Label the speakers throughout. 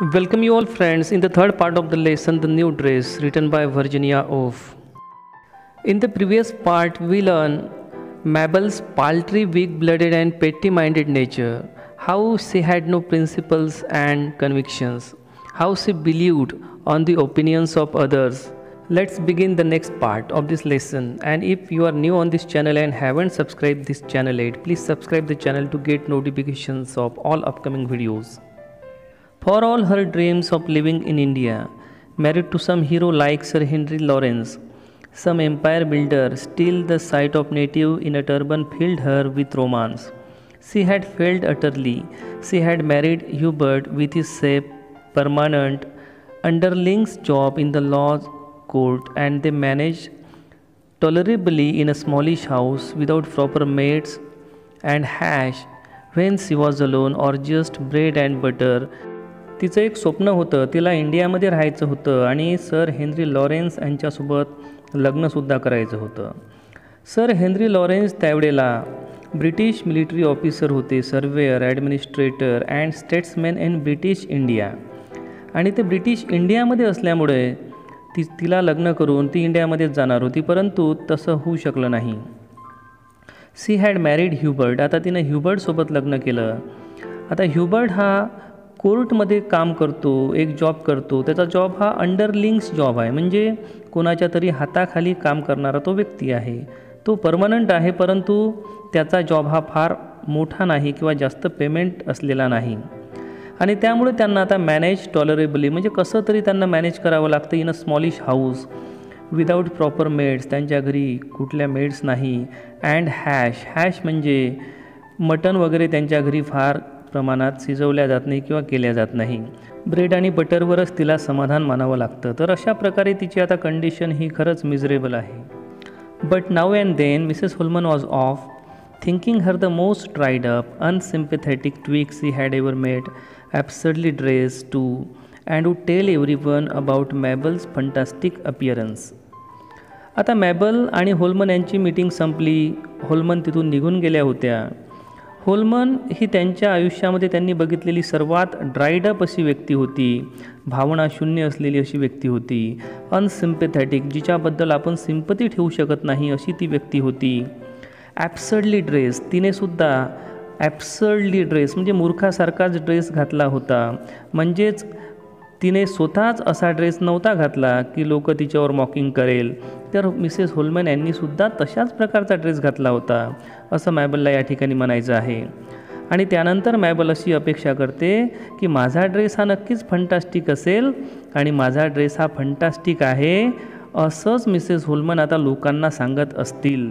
Speaker 1: Welcome you all friends in the third part of the lesson The New Dress written by Virginia Woolf. In the previous part we learn Mabel's paltry, weak-blooded and petty-minded nature, how she had no principles and convictions, how she believed on the opinions of others. Let's begin the next part of this lesson, and if you are new on this channel and haven't subscribed this channel yet, please subscribe the channel to get notifications of all upcoming videos. For all her dreams of living in India, married to some hero like Sir Henry Lawrence, some empire builder, still the sight of native in a turban filled her with romance. She had failed utterly. She had married Hubert with his safe, permanent underling's job in the law court, and they managed tolerably in a smallish house without proper maids and hash when she was alone, or just bread and butter. तिचं एक स्वप्न होतं, तिला इंडियामध्ये राहायचं होतं आणि sir Henry Lawrence यांच्यासोबत लग्नसुद्धा करायचं होतं. सर हेनरी लॉरेन्स त्यावेळेला ब्रिटिश मिलिटरी ऑफिसर होते, surveyor, administrator and statesman in British India. आणि ते ब्रिटिश इंडियामध्ये असल्यामुळे तिला लग्न करून ती इंडियामध्येच जाणार होती, परंतु तसं होऊ शकलं नाही. She had married Hubert. आता तिनं ह्युबर्टसोबत लग्न केलं. आता ह्युबर्ट हा कोर्टमध्ये काम करतो, एक जॉब करतो. त्याचा जॉब हा अंडरलिंग्स जॉब आहे, म्हणजे कोणाच्या तरी हाताखाली काम करणारा तो व्यक्ती आहे. तो परमनंट आहे, परंतु त्याचा जॉब हा फार मोठा नाही किंवा जास्त पेमेंट असलेला नाही. आणि त्यामुळे त्यांना आता मॅनेज टॉलरेबली, म्हणजे कसं तरी त्यांना मॅनेज करावं लागतं in a smallish house without proper maids. त्यांच्या घरी कुठल्या मेड्स नाही. अँड हॅश म्हणजे मटण वगैरे त्यांच्या घरी फार प्रमाणात शिजवल्या जात नाही किंवा केल्या जात नाही. ब्रेड आणि बटरवरच तिला समाधान मानावं लागतं. तर अशा प्रकारे तिची आता कंडिशन ही खरंच मिझरेबल आहे. But now and then Mrs Holman was off, thinking her the most dried up, unsympathetic twig she had ever met, absurdly dress too, and would tell every one about Mabel's fantastic appearance. आता Mabel आणि होलमन यांची meeting संपली. होलमन तिथून निघून गेल्या होत्या. होलमन ही त्यांच्या आयुष्यामध्ये त्यांनी बघितलेली सर्वात ड्राईडअप अशी व्यक्ती होती, भावना शून्य असलेली अशी व्यक्ती होती. अनसिम्पॅथॅटिक, जिच्याबद्दल आपण सिंपती ठेवू शकत नाही अशी ती व्यक्ती होती. ॲब्सर्डली ड्रेस, तिनेसुद्धा ॲब्सर्डली ड्रेस म्हणजे मूर्खासारखाच ड्रेस घातला होता. म्हणजेच तिने स्वतःच असा ड्रेस नव्हता घातला की लोक तिच्यावर मॉकिंग करेल, तर मिसेस होलमन यांनीसुद्धा तशाच प्रकारचा ड्रेस घातला होता असं मॅबलला या ठिकाणी म्हणायचं आहे. आणि त्यानंतर मॅबल अशी अपेक्षा करते की माझा ड्रेस हा नक्कीच फंटास्टिक असेल आणि माझा ड्रेस हा फंटास्टिक आहे असंच मिसेस होलमन आता लोकांना सांगत असतील.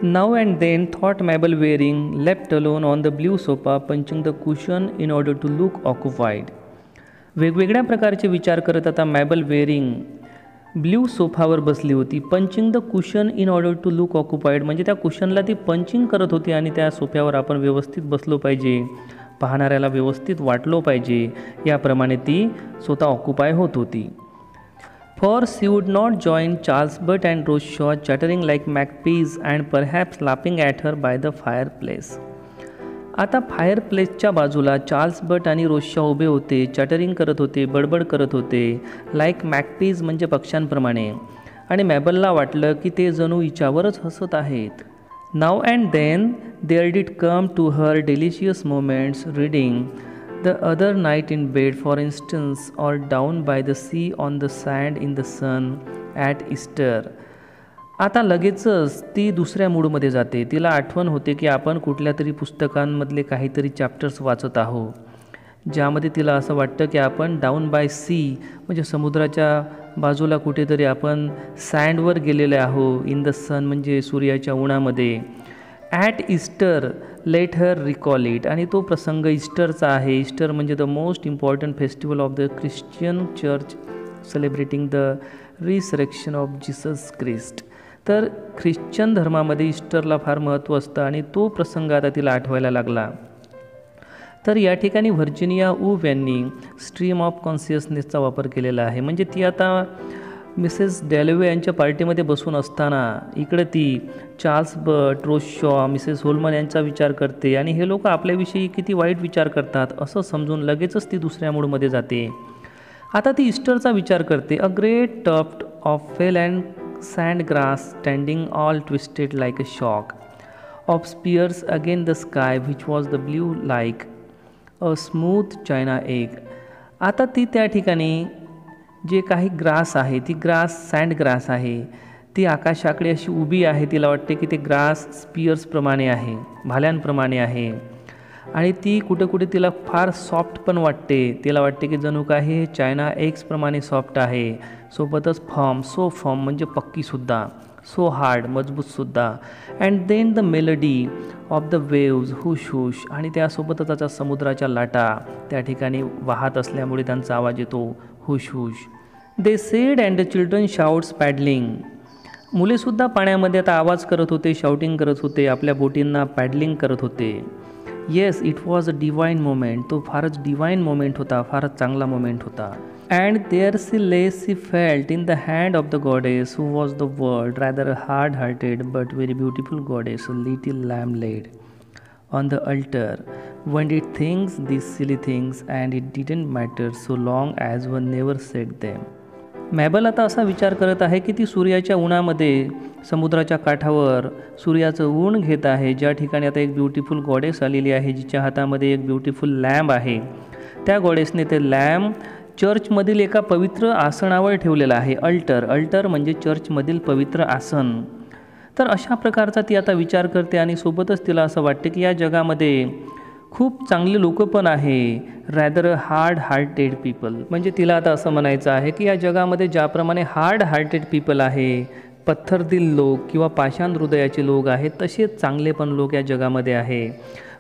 Speaker 1: Now and then thought Mabel Waring, left alone on the blue sofa, punching the cushion in order to look occupied. वेगवेगळ्या प्रकारचे विचार करत आता मॅबल वेअरिंग ब्ल्यू सोफावर बसली होती. Punching the cushion in order to look occupied म्हणजे त्या कुशनला ती पंचिंग करत होती आणि त्या सोफ्यावर आपण व्यवस्थित बसलो पाहिजे, पाहणाऱ्याला व्यवस्थित वाटलो पाहिजे, याप्रमाणे ती स्वतः ऑक्युपाय होत होती. For she would not join Charles but and Rose Shaw chattering like magpies and perhaps laughing at her by the fire place. आता फायर प्लेसच्या बाजूला चार्ल्स बट आणि रोजशॉ उभे होते, चॅटरिंग करत होते, बडबड करत होते, लाईक मॅकपीज म्हणजे पक्ष्यांप्रमाणे. आणि मॅबलला वाटलं की ते जणू हिच्यावरच हसत आहेत. Now and then there did come to her delicious moments, reading the other night in bed for instance, or down by the sea on the sand in the sun at Easter. आता लगेचच ती दुसऱ्या मूडमध्ये जाते. तिला आठवण होते की आपण कुठल्या तरी पुस्तकांमधले काहीतरी चॅप्टर्स वाचत आहोत, ज्यामध्ये तिला असं वाटतं की आपण डाऊन बाय सी म्हणजे समुद्राच्या बाजूला कुठेतरी आपण सँडवर गेलेले आहो, इन द सन म्हणजे सूर्याच्या उन्हामध्ये, at Easter let her recall it. आणि तो प्रसंग इस्टरचा आहे. इस्टर म्हणजे the most important festival of the Christian church, celebrating the resurrection of Jesus Christ. तर ख्रिश्चन धर्मामध्ये इस्टरला फार महत्त्व असतं आणि तो प्रसंग आता तिला आठवायला लागला. तर या ठिकाणी व्हर्जिनिया वूल्फ यांनी स्ट्रीम ऑफ कॉन्शियसनेसचा वापर केलेला आहे. म्हणजे ती आता मिसेस डॅलवे यांच्या पार्टीमध्ये बसून असताना इकडे ती चार्ल्स बर्ट, रोज शॉ, मिसेस होलमन यांचा विचार करते आणि हे लोक आपल्याविषयी किती वाईट विचार करतात असं समजून लगेचच ती दुसऱ्या मूडमध्ये जाते. आता ती ईस्टरचा विचार करते. A great tuft of fell and sand grass standing all twisted like a shock of spears again the sky which was the blue like a smooth China egg. आता ती त्या ठिकाणी जे काही ग्रास आहे, ती ग्रास सँड ग्रास आहे, ती आकाशाकडे अशी उभी आहे. तिला वाटते की ते ग्रास स्पियर्सप्रमाणे आहे, भाल्यांप्रमाणे आहे आणि ती कुठे कुठे तिला फार सॉफ्ट पण वाटते. तिला वाटते की जणू काही चायना एग्सप्रमाणे सॉफ्ट आहे, सोबतच फर्म, सो फर्म म्हणजे पक्कीसुद्धा, सो हार्ड मजबूतसुद्धा. And then the melody of the waves hush hush, आणि त्यासोबतच त्याच्या समुद्राच्या लाटा त्या ठिकाणी वाहत असल्यामुळे त्यांचा आवाज येतो hush hush. They said and the children shouts paddling. मुलेसुद्धा पाण्यामध्ये आता आवाज करत होते, शाउटिंग करत होते, आपल्या बोटींना पॅडलिंग करत होते. Yes, it was a divine moment. तो फारच डिवाईन मोमेंट होता, फारच चांगला मोमेंट होता. And there she lay she felt in the hand of the goddess who was the world rather hard hearted but very beautiful goddess, a little lamb laid on the altar. One did things, these silly things, and it didn't matter so long as one never said them. Mabel आता असा विचार करत आहे की ती सूर्याच्या उन्हामध्ये समुद्राच्या काठावर सूर्याचं ऊन घेत आहे, ज्या ठिकाणी आता एक ब्युटिफुल गॉडेस आलेली आहे, जिच्या हातामध्ये एक ब्युटिफुल लॅम्ब आहे. त्या गॉडेसने ते लॅम्ब चर्चमधील एका पवित्र आसनावर ठेवलेलं आहे. अल्टर म्हणजे चर्चमधील पवित्र आसन. तर अशा प्रकारचा ती आता विचार करते आणि सोबतच तिला असं वाटते की या जगामध्ये खूप चांगले लोक पण आहे, रॅदर हार्ड हार्टेड पीपल. म्हणजे तिला आता असं म्हणायचं आहे की या जगामध्ये ज्याप्रमाणे हार्ड हार्टेड पीपल आहे, पत्थरदिल लोक किंवा पाषाण हृदयाचे लोक आहेत, तसेच चांगले पण लोक या जगामध्ये आहे.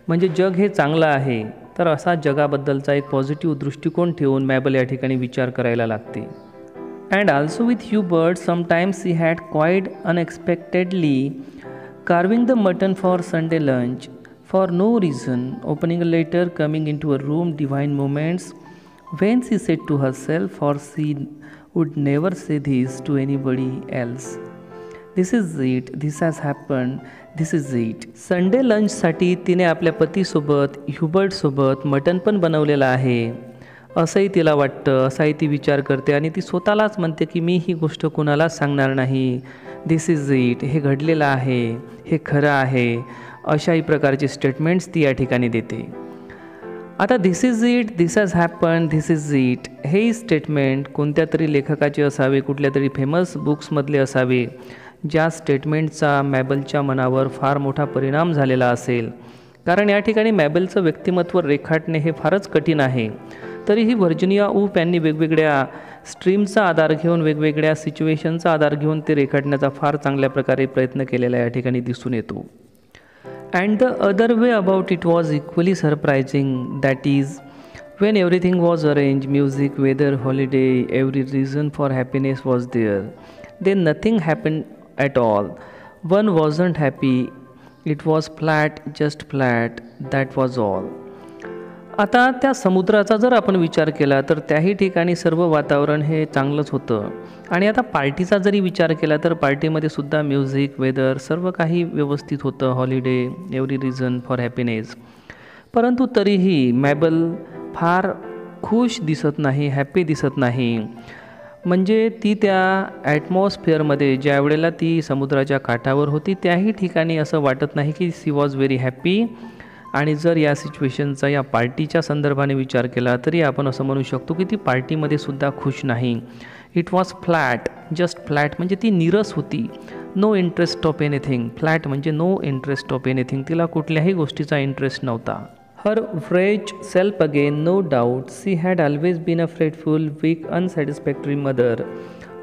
Speaker 1: म्हणजे जग हे चांगलं आहे. तर असा जगाबद्दलचा एक पॉझिटिव्ह दृष्टिकोन ठेवून मॅबल या ठिकाणी विचार करायला लागते. And also with Hubert, sometimes he had quite unexpectedly carving the mutton for Sunday lunch for no reason, opening a letter, coming into a room, divine moments when she said to herself, for she would never say this to anybody else, this is it, this has happened, this is it. Sunday लंचसाठी तिने आपल्या पतीसोबत ह्युबर्टसोबत मटण पण बनवलेलं आहे असंही तिला वाटतं, असाही ती विचार करते आणि ती स्वतःलाच म्हणते की मी ही गोष्ट कुणालाच सांगणार नाही. दिस इज इट, हे घडलेलं आहे, हे खरं आहे, अशाही प्रकारचे स्टेटमेंट्स ती या ठिकाणी देते. आता this is it, this has happen, this is it हे स्टेटमेंट कोणत्या तरी लेखकाचे असावे, कुठल्या तरी फेमस बुक्समधले असावे, ज्या स्टेटमेंटचा मॅबलच्या मनावर फार मोठा परिणाम झालेला असेल. कारण या ठिकाणी मॅबलचं व्यक्तिमत्व रेखाटणे हे फारच कठीण आहे. तरीही व्हर्जिनिया वूल्फ यांनी वेगवेगळ्या स्ट्रीमचा आधार घेऊन, वेगवेगळ्या सिच्युएशनचा आधार घेऊन ते रेखाटण्याचा फार चांगल्या प्रकारे प्रयत्न केलेला या ठिकाणी दिसून येतो. And the other way about it was equally surprising, that is when everything was arrange, music, weather, holiday, every reason for happiness was there, then nothing happen at all. One wasn't happy, it was flat, just flat, that was all. आता त्या समुद्राचा जर आपण विचार केला तर त्याही ठिकाणी सर्व वातावरण हे चांगलंच होतं. आणि आता पार्टीचा जरी विचार केला तर पार्टीमध्ये सुद्धा म्युझिक, वेदर सर्व काही व्यवस्थित होतं, holiday, every reason for happiness. परंतु तरीही मॅबल फार खुश दिसत नाही, हॅपी दिसत नाही. म्हणजे ती त्या ॲटमॉस्फिअरमध्ये ज्या वेळेला ती समुद्राच्या काठावर होती त्याही ठिकाणी असं वाटत नाही की सी वॉज व्हेरी हॅपी. आणि जर या सिच्युएशनचा या पार्टीच्या संदर्भाने विचार केला तरी आपण असं म्हणू शकतो की ती पार्टीमध्ये सुद्धा खुश नाही. It was flat, just flat म्हणजे ती नीरस होती. No interest of anything, flat म्हणजे नो इंटरेस्ट ऑफ एनिथिंग, तिला कुठल्याही गोष्टीचा इंटरेस्ट नव्हता. Her fresh self again, no doubt, she had always been a fretful, weak, unsatisfactory mother,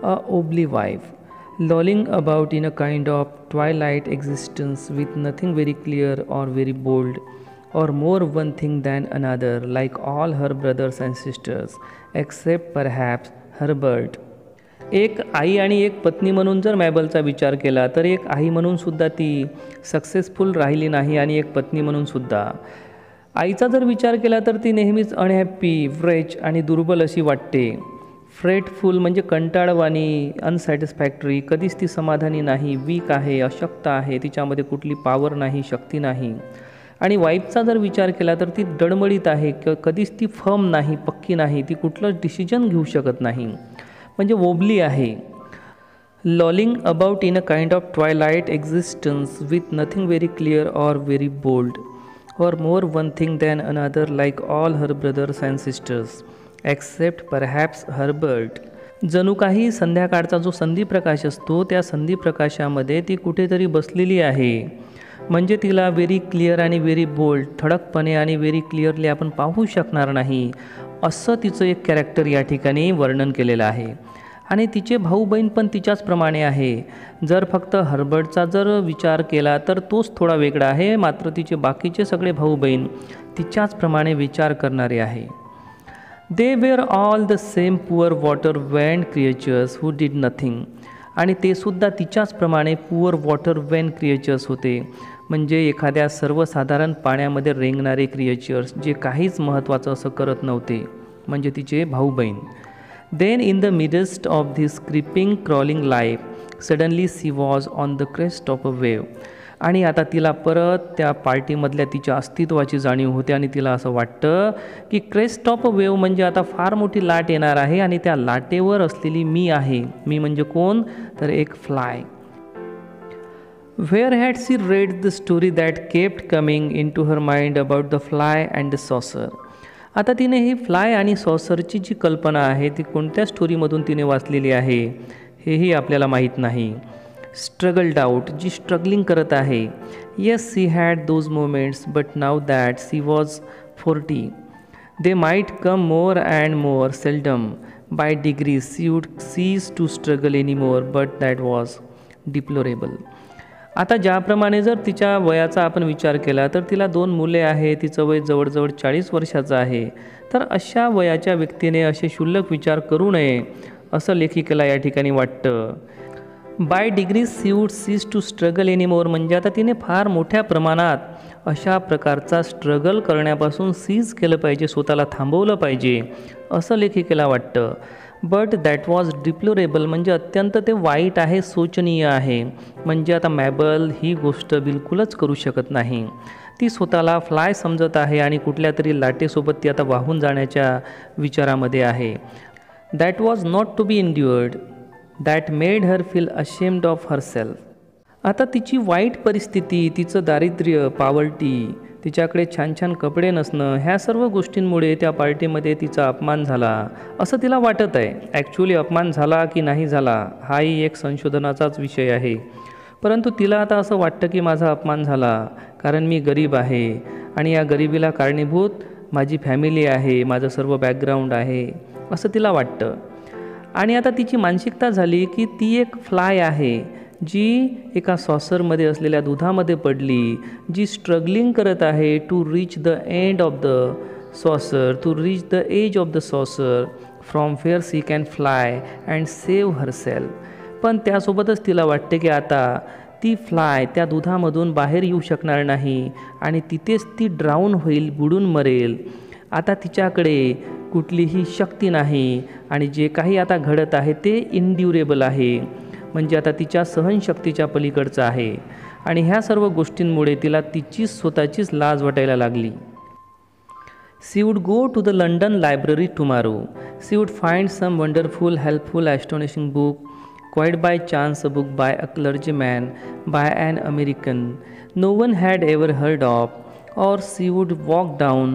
Speaker 1: a wobbly wife, lolling about in a kind of twilight existence with nothing very clear or very bold or more one thing than another, like all her brothers and sisters except perhaps Herbert. एक आई आणि एक पत्नी म्हणून जर मॅबलचा विचार केला तर एक आई म्हणून सुद्धा ती सक्सेसफुल राहिली नाही आणि एक पत्नी म्हणून सुद्धा. आईचा जर विचार केला तर ती नेहमीच अनहॅप्पी, व्रेच आणि दुर्बल अशी वाटते. फ्रेटफुल म्हणजे कंटाळवाणी, अनसॅटिस्फॅक्टरी, कधीच ती समाधानी नाही, वीक आहे, अशक्त आहे, तिच्यामध्ये कुठली पॉवर नाही, शक्ती नाही. आणि वाईफचा जर विचार केला तर ती डळमळीत आहे, कधीच ती फर्म नाही, पक्की नाही, ती कुठलंच डिसिजन घेऊ शकत नाही, म्हणजे वोबली आहे. Lolling about in a kind of twilight existence with nothing very clear or very bold or more one thing than another like all her brothers and sisters except perhaps Herbert. जणू काही संध्याकाळचा जो संधीप्रकाश असतो त्या संधीप्रकाशामध्ये ती कुठेतरी बसलेली आहे, म्हणजे तिला व्हेरी क्लिअर आणि व्हेरी बोल्ड, ठळकपणे आणि व्हेरी क्लिअरली आपण पाहू शकणार नाही, असं तिचं एक कॅरेक्टर या ठिकाणी वर्णन केलेलं आहे. आणि तिचे भाऊ बहीण पण तिच्याचप्रमाणे आहे. जर फक्त हर्बर्टचा जर विचार केला तर तोच थोडा वेगळा आहे, मात्र तिचे बाकीचे सगळे भाऊ बहीण तिच्याचप्रमाणे विचार करणारे आहे. They were all the same poor water Wien creatures who did nothing. आणि ते सुद्धा तिच्याचप्रमाणे पुअर वॉटर वेन क्रिएचर्स होते, म्हणजे एखाद्या सर्वसाधारण पाण्यामध्ये रेंगणारे क्रिएचर्स जे काहीच महत्त्वाचं असं करत नव्हते, म्हणजे तिचे भाऊ बहीण. Then in the midst of this creeping crawling life, suddenly she was on the crest of a wave. आणि आता तिला परत त्या पार्टीमधल्या तिच्या अस्तित्वाची जाणीव होते आणि तिला असं वाटतं की क्रेस्ट ऑफ अ वेव म्हणजे आता फार मोठी लाट येणार आहे आणि त्या लाटेवर असलेली मी आहे. मी म्हणजे कोण, तर एक fly. Where had she read the story that kept coming into her mind about the fly and the saucer? आता तिने ही फ्लाय आणि सॉसरची जी कल्पना आहे ती कोणत्या स्टोरीमधून तिने वाचलेली आहे हेही आपल्याला माहीत नाही. स्ट्रगल्ड आउट, जी स्ट्रगलिंग करत आहे. Yes, she had those moments but now that she was 40. They might come more and more seldom. By degrees she would cease to struggle any more but that was deplorable. आता ज्याप्रमाणे जर तिच्या वयाचा आपण विचार केला तर तिला 2 मुले आहे, तिचं वय जवळजवळ 40 वर्षाचं आहे. तर अशा वयाच्या व्यक्तीने असे क्षुल्लक विचार करू नये असं लेखिकेला या ठिकाणी वाटतं. By degrees she would cease to struggle any more म्हणजे आता तिने फार मोठ्या प्रमाणात अशा प्रकारचा स्ट्रगल करण्यापासून सीज केलं पाहिजे, स्वतःला थांबवलं पाहिजे असं लेखिकेला वाटतं. बट दॅट वॉज डिप्लोरेबल म्हणजे अत्यंत ते वाईट आहे, शोचनीय आहे. म्हणजे आता मॅबल ही गोष्ट बिलकुलच करू शकत नाही. ती स्वतःला फ्लाय समजत आहे आणि कुठल्या तरी लाटेसोबत ती आता वाहून जाण्याच्या विचारामध्ये आहे. That was not to be endured. That made her feel ashamed of herself. आता तिची वाईट परिस्थिती, तिचं दारिद्र्य, पॉवर्टी, तिच्याकडे छान छान कपडे नसणं, ह्या सर्व गोष्टींमुळे त्या पार्टीमध्ये तिचा अपमान झाला असं तिला वाटत आहे. ॲक्च्युली अपमान झाला की नाही झाला हाही एक संशोधनाचाच विषय आहे, परंतु तिला आता असं वाटतं की माझा अपमान झाला कारण मी गरीब आहे आणि या गरिबीला कारणीभूत माझी फॅमिली आहे, माझं सर्व बॅकग्राऊंड आहे असं तिला वाटतं. आणि आता तिची मानसिकता झाली की ती एक फ्लाय आहे जी एका सॉसरमध्ये असलेल्या दुधामध्ये पडली, जी स्ट्रगलिंग करत आहे to reach the end of the saucer, to reach the edge of the saucer from where she can fly and save herself. पण त्यासोबतच तिला वाटते की आता ती फ्लाय त्या दुधामधून बाहेर येऊ शकणार नाही आणि तिथेच ती ड्राऊन होईल, बुडून मरेल. आता तिच्याकडे कुठलीही शक्ती नाही आणि जे काही आता घडत आहे ते इनड्युरेबल आहे, म्हणजे आता तिच्या सहनशक्तीच्या पलीकडचं आहे. आणि ह्या सर्व गोष्टींमुळे तिला तिचीच स्वतःचीच लाज वाटायला लागली. She would go to the London library tomorrow. She would find some wonderful helpful astonishing book, quite by chance a book by a clergyman, by an American no one had ever heard of. Or she would walk down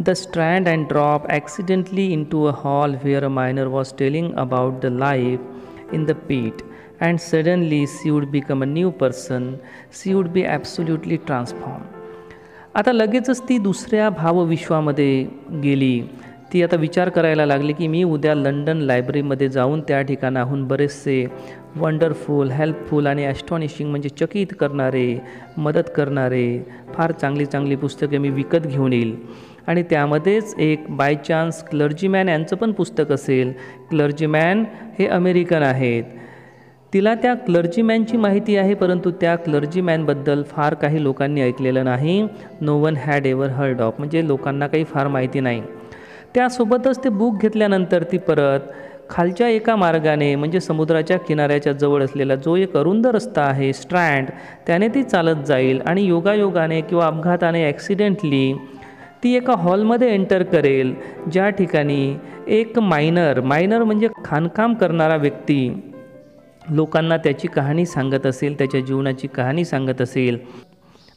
Speaker 1: the Strand and drop accidentally into a hall where a miner was telling about the life in the pit, and suddenly she would become a new person. She would be absolutely transformed. आता लगेचच ती दुसऱ्या भावविश्वामध्ये गेली. ती आता विचार करायला लागली की मी उद्या लंडन लायब्ररीमध्ये जाऊन त्या ठिकाणाहून बरेचसे वंडरफुल, हेल्पफुल आणि ॲस्टॉनिशिंग म्हणजे चकित करणारे, मदत करणारे फार चांगली चांगली पुस्तके मी विकत घेऊन येईल. आणि त्यामध्येच एक बाय चान्स क्लर्जीमॅन यांचं पण पुस्तक असेल. क्लर्जीमॅन हे अमेरिकन आहेत. तिला त्या क्लर्जीमॅनची माहिती आहे, परंतु त्या क्लर्जीमॅनबद्दल फार काही लोकांनी ऐकलेलं नाही. No one had ever heard of म्हणजे लोकांना काही फार माहिती नाही. त्यासोबतच ते बुक घेतल्यानंतर ती परत खालच्या एका मार्गाने म्हणजे समुद्राच्या किनाऱ्याच्या जवळ असलेला जो एक अरुंद रस्ता आहे स्ट्रँड, त्याने ती चालत जाईल आणि योगायोगाने किंवा अपघाताने ॲक्सिडेंटली ती एका हॉलमध्ये एंटर करेल, ज्या ठिकाणी एक मायनर म्हणजे खाणकाम करणारा व्यक्ती लोकांना त्याची कहाणी सांगत असेल, त्याच्या जीवनाची कहाणी सांगत असेल.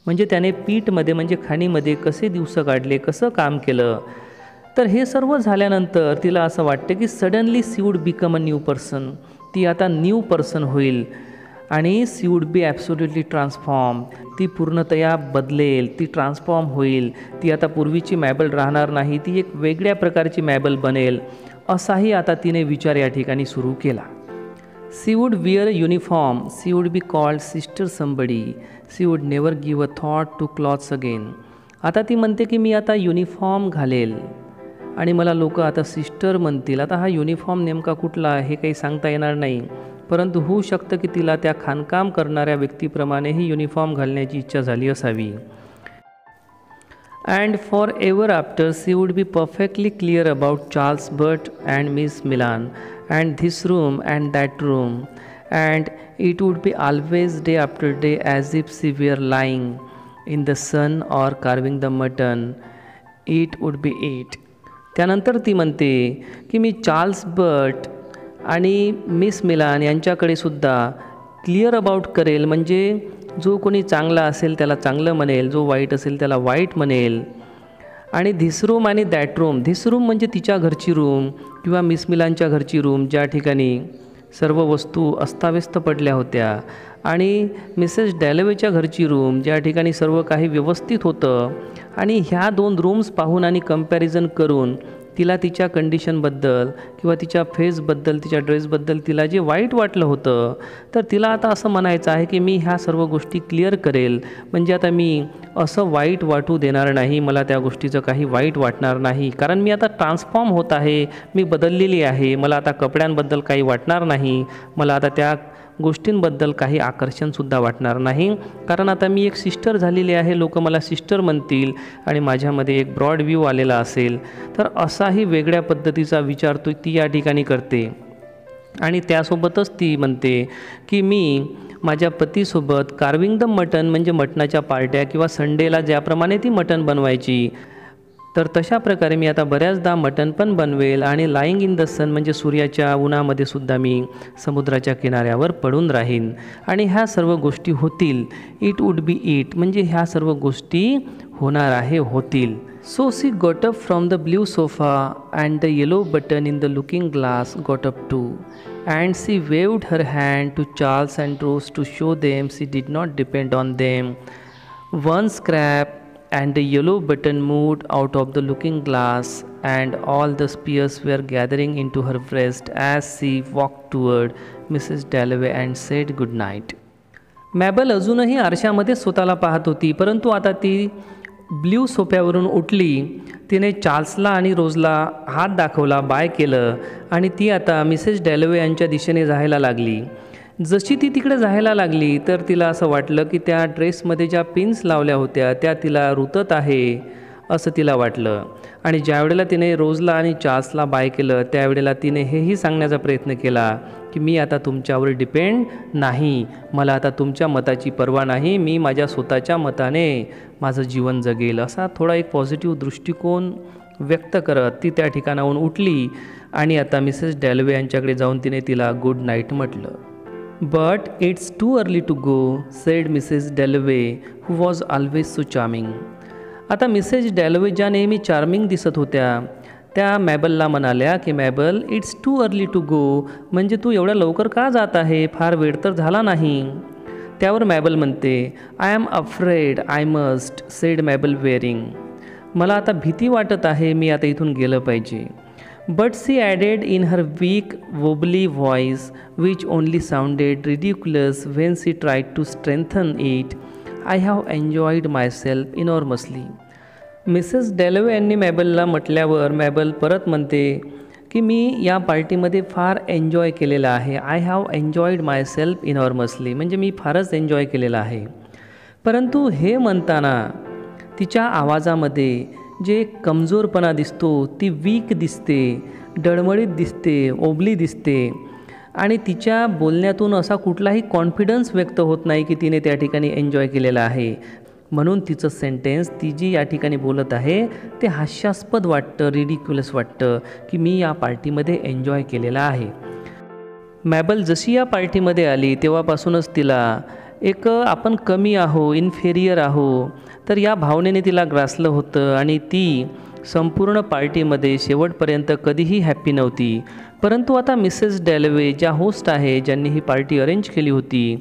Speaker 1: म्हणजे त्याने पीठमध्ये म्हणजे खाणीमध्ये कसे दिवस काढले, कसं काम केलं. तर हे सर्व झाल्यानंतर तिला असं वाटतं की suddenly she would become a new person. ती आता न्यू पर्सन होईल आणि she would be absolutely transform. ती पूर्णतया बदलेल, ती ट्रान्सफॉर्म होईल. ती आता पूर्वीची मॅबल राहणार नाही, ती एक वेगळ्या प्रकारची मॅबल बनेल. असाही आता तिने विचार या ठिकाणी सुरू केला. She would wear a uniform, she would be called sister somebody, she would never give a thought to clothes again. आता ती म्हणते की मी आता युनिफॉर्म घालेल आणि मला लोक आता सिस्टर म्हणतील. आता हा युनिफॉर्म नेमका कुठला हे काही सांगता येणार नाही, परंतु होऊ शकतं की तिला त्या खाणकाम करणाऱ्या व्यक्तीप्रमाणेही युनिफॉर्म घालण्याची इच्छा झाली असावी. And for ever after she would be perfectly clear about Charles Burt and Miss Milan and this room and that room and it would be always day after day as if she were lying in the sun or carving the mutton it would be it. त्यानंतर ती म्हणते की मी Charles Burt आणि Miss Milan यांच्याकडे सुद्धा clear about करेल, म्हणजे जो कोणी चांगला असेल त्याला चांगलं म्हणेल, जो वाईट असेल त्याला वाईट म्हणेल. आणि धिस रूम आणि दॅट रूम, धिस रूम म्हणजे तिच्या घरची रूम किंवा मिस मिलानच्या घरची रूम, ज्या ठिकाणी सर्व वस्तू अस्ताव्यस्त पडल्या होत्या, आणि मिसेस डॅलवेच्या घरची रूम, ज्या ठिकाणी सर्व काही व्यवस्थित होतं. आणि ह्या दोन रूम्स पाहून आणि कंपॅरिझन करून तिला तिच्या कंडिशनबद्दल किंवा तिच्या फेसबद्दल, तिच्या ड्रेसबद्दल तिला जे वाईट वाटलं होतं, तर तिला आता असं म्हणायचं आहे की मी ह्या सर्व गोष्टी क्लिअर करेल. म्हणजे आता मी असं वाईट वाटू देणार नाही, मला त्या गोष्टीचं काही वाईट वाटणार नाही, कारण मी आता ट्रान्सफॉर्म होत आहे, मी बदललेली आहे. मला आता कपड्यांबद्दल काही वाटणार नाही, मला आता त्या गोष्टींबद्दल काही आकर्षणसुद्धा वाटणार नाही, कारण आता मी एक सिस्टर झालेली आहे, लोक मला सिस्टर म्हणतील आणि माझ्यामध्ये एक ब्रॉड व्ह्यू आलेला असेल. तर असाही वेगळ्या पद्धतीचा विचार ती या ठिकाणी करते. आणि त्यासोबतच ती म्हणते की मी माझ्या पतीसोबत कार्विंग द मटन म्हणजे मटणाच्या पार्ट्या किंवा संडेला ज्याप्रमाणे ती मटण बनवायची, तर तशा प्रकारे मी आता बऱ्याचदा मटण पण बनवेल आणि लाईंग इन द सन म्हणजे सूर्याच्या उन्हामध्ये सुद्धा मी समुद्राच्या किनाऱ्यावर पडून राहीन आणि ह्या सर्व गोष्टी होतील. इट वूड बी इट म्हणजे ह्या सर्व गोष्टी होणार आहे, होतील. So she got up from the blue sofa and the yellow button in the looking glass got up too and she waved her hand to Charles and Rose to show them she did not depend on them. One scrap and the yellow button moved out of the looking glass and all the spears were gathering into her breast as she walked toward Mrs. Dalloway and said good night. Mabel अजूनही आरशामध्ये स्वतःला पाहत होती, परंतु आता ती blue सोफ्यावरून उठली. तिने चार्ल्सला आणि रोजला हात दाखवला, बाय केलं आणि ती आता मिसेस डॅलवे यांच्या दिशेने जायला लागली. जशी ती तिकडे जायला लागली तर तिला असं वाटलं की त्या ड्रेसमध्ये ज्या पिन्स लावल्या होत्या त्या तिला रुतत आहे असं तिला वाटलं. आणि ज्यावेळेला तिने रोजला आणि चार्ल्सला बाय केलं त्यावेळेला तिने हेही सांगण्याचा प्रयत्न केला की मी आता तुमच्यावर डिपेंड नाही, मला आता तुमच्या मताची पर्वा नाही, मी माझ्या स्वतःच्या मताने माझं जीवन जगेल. असा थोडा एक पॉझिटिव्ह दृष्टिकोन व्यक्त करत ती त्या ठिकाणाहून उठली आणि आता मिसेस डॅलवे यांच्याकडे जाऊन तिने तिला गुड नाईट म्हटलं. But it's too early to go, said Mrs. Dalloway, who was always so charming. आता मिसेस डॅलवे ज्या नेहमी चार्मिंग दिसत होत्या त्या मॅबलला म्हणाल्या की Mabel it's too early to go म्हणजे तू एवढ्या लवकर का जात आहे, फार वेळ तर झाला नाही. त्यावर मॅबल म्हणते I am afraid I must, said Mabel Waring. मला आता भीती वाटत आहे, मी आता इथून गेलं पाहिजे. But she added in her weak, wobbly voice, which only sounded ridiculous when she tried to strengthen it, I have enjoyed myself enormously. Mrs Dalloway यांनी मॅबलला म्हटल्यावर मॅबल परत म्हणते की मी या पार्टीमध्ये फार एन्जॉय केलेलं आहे. I have enjoyed my self enormously म्हणजे मी फारच एन्जॉय केलेलं आहे. परंतु हे म्हणताना तिच्या आवाजामध्ये जे कमजोरपणा दिसतो, ती वीक दिसते, डळमळीत दिसते, ओबली दिसते आणि तिच्या बोलण्यातून असा कुठलाही कॉन्फिडन्स व्यक्त होत नाही की तिने त्या ठिकाणी एन्जॉय केलेला आहे. म्हणून तिचं सेंटेन्स, ती जी या ठिकाणी बोलत आहे ते हास्यास्पद वाटतं, रिडिक्युलस वाटतं की मी या पार्टीमध्ये एन्जॉय केलेला आहे. मॅबल जशी या पार्टीमध्ये आली तेव्हापासूनच तिला एक आपण कमी आहो, इन्फेरियर आहो, तर या भावनेने तिला ग्रासलं होतं आणि ती संपूर्ण पार्टीमध्ये शेवटपर्यंत कधीही हॅप्पी नव्हती. परंतु आता मिसेस डॅलवे ज्या होस्ट आहे, ज्यांनी ही पार्टी अरेंज केली होती,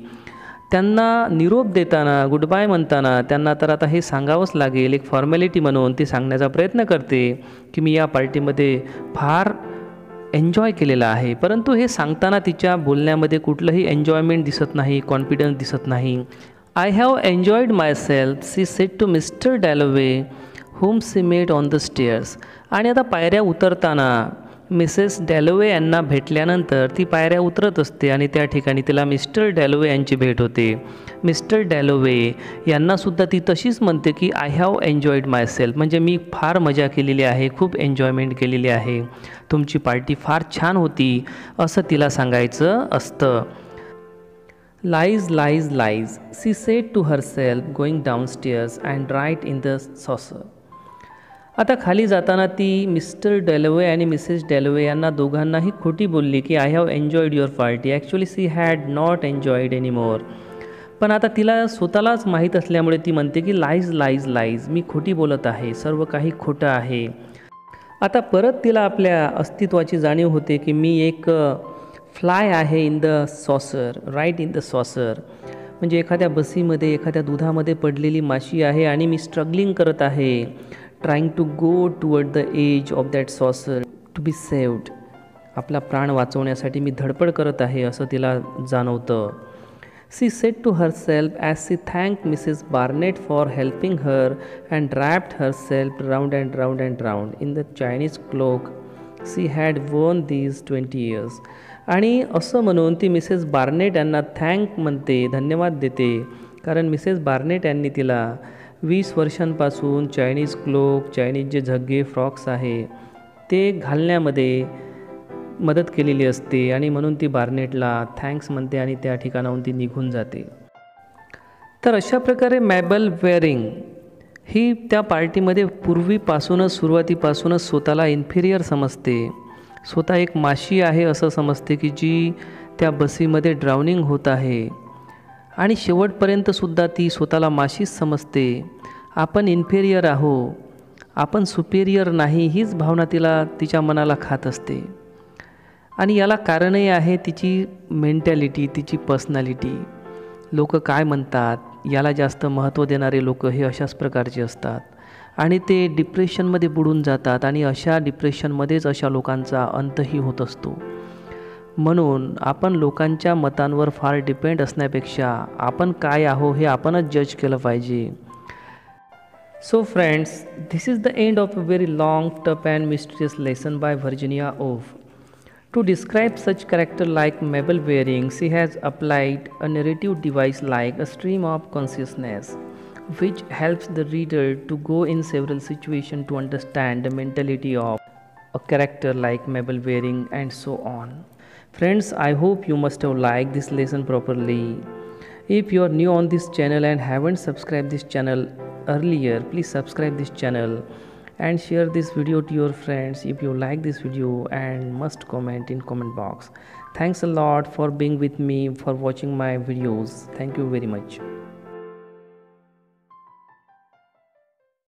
Speaker 1: त्यांना निरोप देताना, गुड बाय म्हणताना त्यांना तर आता हे सांगावंच लागेल, एक फॉर्मॅलिटी म्हणून ती सांगण्याचा प्रयत्न करते की मी या पार्टीमध्ये फार एन्जॉय केलेला आहे. परंतु हे सांगताना तिच्या बोलण्यामध्ये कुठलंही एन्जॉयमेंट दिसत नाही, कॉन्फिडन्स दिसत नाही. I have enjoyed myself, she said to Mr Dalloway whom she met on the stairs. आणि आता पायऱ्या उतरताना मिसेस डॅलवे यांना भेटल्यानंतर ती पायऱ्या उतरत असते आणि त्या ठिकाणी तिला मिस्टर डॅलवे यांची भेट होते. मिस्टर डॅलवे यांनासुद्धा ती तशीच म्हणते की I have enjoyed my self, म्हणजे मी फार मजा केलेली आहे, खूप एन्जॉयमेंट केलेली आहे, तुमची पार्टी फार छान होती, असं तिला सांगायचं असतं. Lies lies lies, she said to herself going downstairs and right in the saucer. आता खाली जाताना ती मिस्टर डॅलवे आणि मिसेस डॅलवे यांना दोघांनाही खोटी बोलली की I have enjoyed your party. Actually she had not enjoyed any more. पण आता तिला स्वतःलाच माहीत असल्यामुळे ती म्हणते की लाईज लाईज लाईज, मी खोटी बोलत आहे, सर्व काही खोटं आहे. आता परत तिला आपल्या अस्तित्वाची जाणीव होते की मी एक फ्लाय आहे in the saucer, right in the saucer, म्हणजे एखाद्या बसीमध्ये, एखाद्या दुधामध्ये पडलेली माशी आहे आणि मी स्ट्रगलिंग करत आहे, trying to go toward the edge of that saucer to be saved. आपला प्राण वाचवण्यासाठी मी धडपड करत आहे असं तिला जाणवतं. She said to herself as she thank Mrs Barnett for helping her and wrapped herself round and round and round in the Chinese cloak she had worn these 20 years. आणि असं म्हणून ती Mrs Barnett यांना thank म्हणते, धन्यवाद देते, कारण Mrs Barnett यांनी तिला 20 वर्षांपासून चायनीज क्लोक, चायनीज जे झग्गे फ्रॉक्स आहे ते घालण्यामध्ये मदत केलेली असते आणि म्हणून ती बार्नेटला थँक्स म्हणते आणि त्या ठिकाणाहून ती निघून जाते. तर अशा प्रकारे मॅबल वेअरिंग ही त्या पार्टीमध्ये सुरुवातीपासूनच स्वतःला इन्फिरियर समजते, स्वतः एक माशी आहे असं समजते की जी त्या बसीमध्ये ड्राउनिंग होत आहे आणि शेवटपर्यंतसुद्धा ती स्वतःला माशीच समजते. आपण इन्फेरियर आहो, आपण सुपेरियर नाही, हीच भावना तिच्या मनाला खात असते. आणि याला कारणही आहे तिची मेंटॅलिटी, तिची पर्सनॅलिटी. लोक काय म्हणतात याला जास्त महत्त्व देणारे लोक हे अशाच प्रकारचे असतात आणि ते डिप्रेशनमध्ये बुडून जातात आणि अशा डिप्रेशनमध्येच अशा लोकांचा अंतही होत असतो. म्हणून आपण लोकांच्या मतांवर फार डिपेंड असण्यापेक्षा आपण काय आहो हे आपणच जज केलं पाहिजे. So friends, this is the end of a very long, tough and mysterious lesson by Virginia Woolf. To describe such character like Mabel Waring, she has applied a narrative device like a stream of consciousness, which helps the reader to go in several situations to understand the mentality of a character like Mabel Waring and so on. Friends, I hope you must have liked this lesson properly. If you are new on this channel and haven't subscribed this channel earlier, please subscribe this channel and share this video to your friends if you like this video, and must comment in comment box. Thanks a lot for being with me, for watching my videos. Thank you very much.